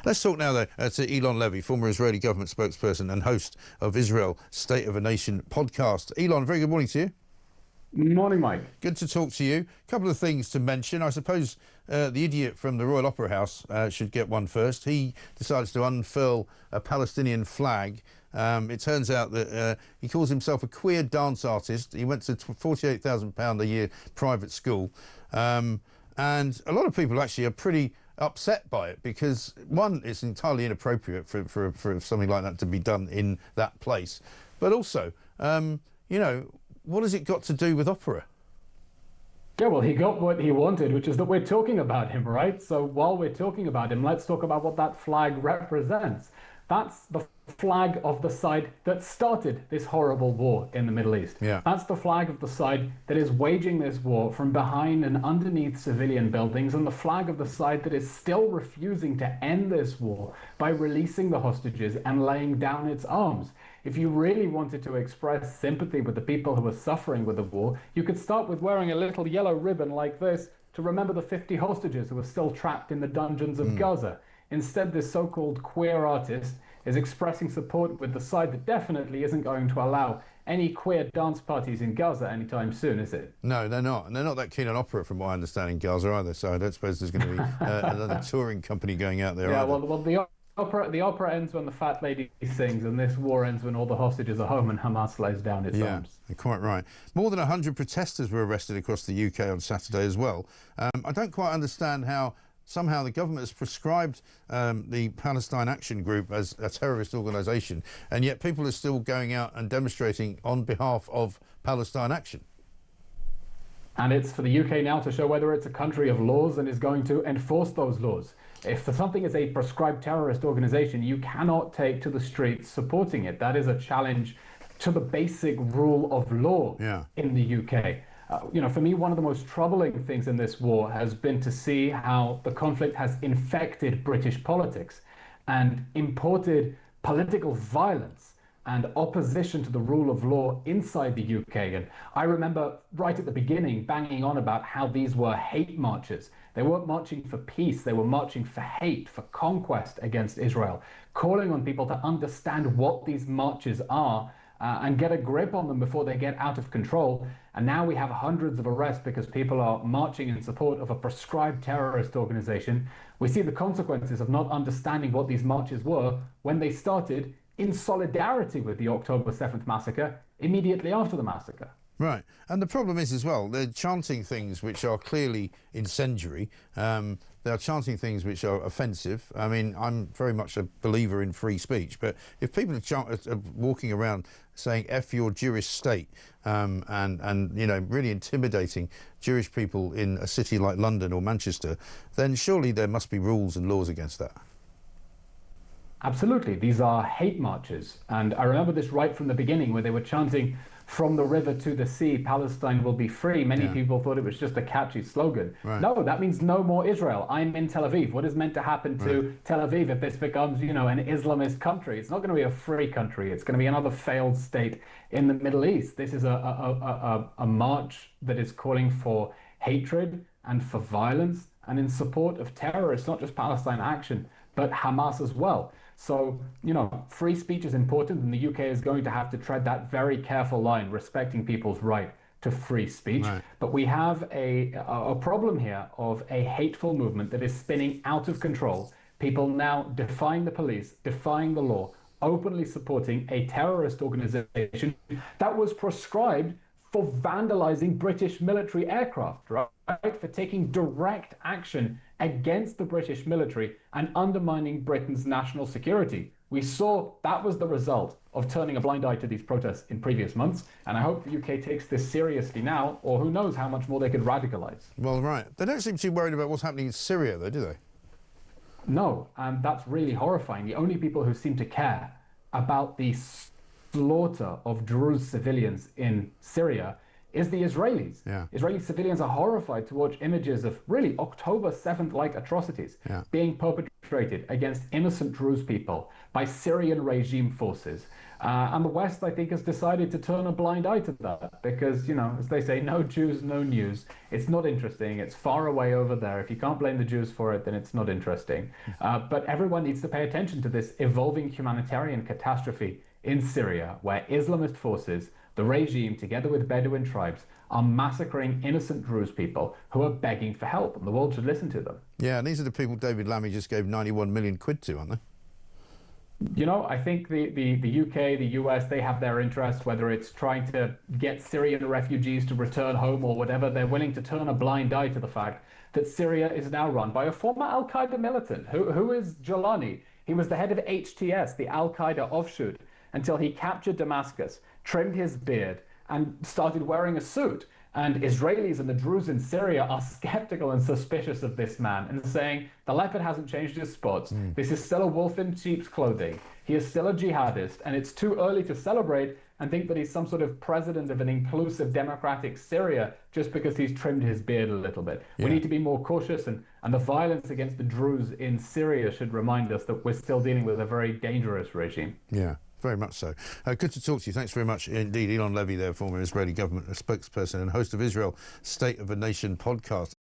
Let's talk now, though, to Eylon Levy, former Israeli government spokesperson and host of Israel State of a Nation podcast. Eylon, very good morning to you. Morning, Mike. Good to talk to you. A couple of things to mention. I suppose the idiot from the Royal Opera House should get one first. He decides to unfurl a Palestinian flag. It turns out that he calls himself a queer dance artist. He went to £48,000 a year private school. And a lot of people actually are pretty upset by it because, one, it's entirely inappropriate for something like that to be done in that place. But also, you know, what has it got to do with opera? Yeah, well, he got what he wanted, which is that we're talking about him, right? So while we're talking about him, let's talk about what that flag represents. That's the flag of the side that started this horrible war in the Middle East. Yeah. That's the flag of the side that is waging this war from behind and underneath civilian buildings, and the flag of the side that is still refusing to end this war by releasing the hostages and laying down its arms. If you really wanted to express sympathy with the people who are suffering with the war, you could start with wearing a little yellow ribbon like this to remember the 50 hostages who are still trapped in the dungeons of Gaza. Instead, this so-called queer artist is expressing support with the side that definitely isn't going to allow any queer dance parties in Gaza anytime soon, is it? No, they're not. And they're not that keen on opera, from what I understand, in Gaza either. So I don't suppose there's going to be another touring company going out there Yeah, either. well, the opera ends when the fat lady sings, and this war ends when all the hostages are home and Hamas lays down its arms. Yeah, quite right. More than 100 protesters were arrested across the UK on Saturday as well. I don't quite understand how somehow the government has prescribed the Palestine Action group as a terrorist organisation, and yet people are still going out and demonstrating on behalf of Palestine Action. And it's for the UK now to show whether it's a country of laws and is going to enforce those laws. If something is a prescribed terrorist organisation, you cannot take to the streets supporting it. That is a challenge to the basic rule of law in the UK. You know, for me, one of the most troubling things in this war has been to see how the conflict has infected British politics and imported political violence and opposition to the rule of law inside the UK. And I remember right at the beginning banging on about how these were hate marches. They weren't marching for peace, they were marching for hate, for conquest against Israel, calling on people to understand what these marches are and get a grip on them before they get out of control. And now we have hundreds of arrests because people are marching in support of a prescribed terrorist organization. We see the consequences of not understanding what these marches were when they started in solidarity with the October 7th massacre immediately after the massacre. Right. And the problem is as well, they're chanting things which are clearly incendiary. They're chanting things which are offensive. I mean, I'm very much a believer in free speech, but if people are walking around saying F your Jewish state and you know, really intimidating Jewish people in a city like London or Manchester, then surely there must be rules and laws against that. Absolutely. These are hate marches. And I remember this right from the beginning where they were chanting, "From the river to the sea, Palestine will be free." Many people thought it was just a catchy slogan. Right. No, that means no more Israel. I'm in Tel Aviv. What is meant to happen to Tel Aviv if this becomes, you know, an Islamist country? It's not going to be a free country. It's going to be another failed state in the Middle East. This is a march that is calling for hatred and for violence and in support of terrorists, not just Palestine Action, but Hamas as well. So, you know, free speech is important, and the UK is going to have to tread that very careful line, respecting people's right to free speech. Right. But we have a problem here of a hateful movement that is spinning out of control. People now defying the police, defying the law, openly supporting a terrorist organization that was proscribed for vandalizing British military aircraft, right? For taking direct action against the British military and undermining Britain's national security. We saw that was the result of turning a blind eye to these protests in previous months, and I hope the UK takes this seriously now, or who knows how much more they could radicalize. Well, right. They don't seem too worried about what's happening in Syria, though, do they? No, and that's really horrifying. The only people who seem to care about the slaughter of Druze civilians in Syria is the Israelis. Yeah. Israeli civilians are horrified to watch images of really October 7th-like atrocities being perpetrated perpetrated against innocent Druze people by Syrian regime forces. And the West, I think, has decided to turn a blind eye to that because, you know, as they say, no Jews, no news. It's not interesting. It's far away over there. If you can't blame the Jews for it, then it's not interesting. But everyone needs to pay attention to this evolving humanitarian catastrophe in Syria, where Islamist forces, the regime, together with Bedouin tribes, are massacring innocent Druze people who are begging for help, and the world should listen to them. Yeah, and these are the people David Lammy just gave 91 million quid to, aren't they? You know, I think the UK, the US, they have their interests, whether it's trying to get Syrian refugees to return home or whatever. They're willing to turn a blind eye to the fact that Syria is now run by a former Al-Qaeda militant. Who is Jolani? He was the head of HTS, the Al-Qaeda offshoot, until he captured Damascus, trimmed his beard, and started wearing a suit. And Israelis and the Druze in Syria are skeptical and suspicious of this man and saying the leopard hasn't changed his spots. This is still a wolf in sheep's clothing. He is still a jihadist, and it's too early to celebrate and think that he's some sort of president of an inclusive democratic Syria just because he's trimmed his beard a little bit. Yeah. We need to be more cautious, and the violence against the Druze in Syria should remind us that we're still dealing with a very dangerous regime. Yeah. Very much so. Good to talk to you. Thanks very much indeed. Eylon Levy there, former Israeli government spokesperson and host of Israel State of a Nation podcast.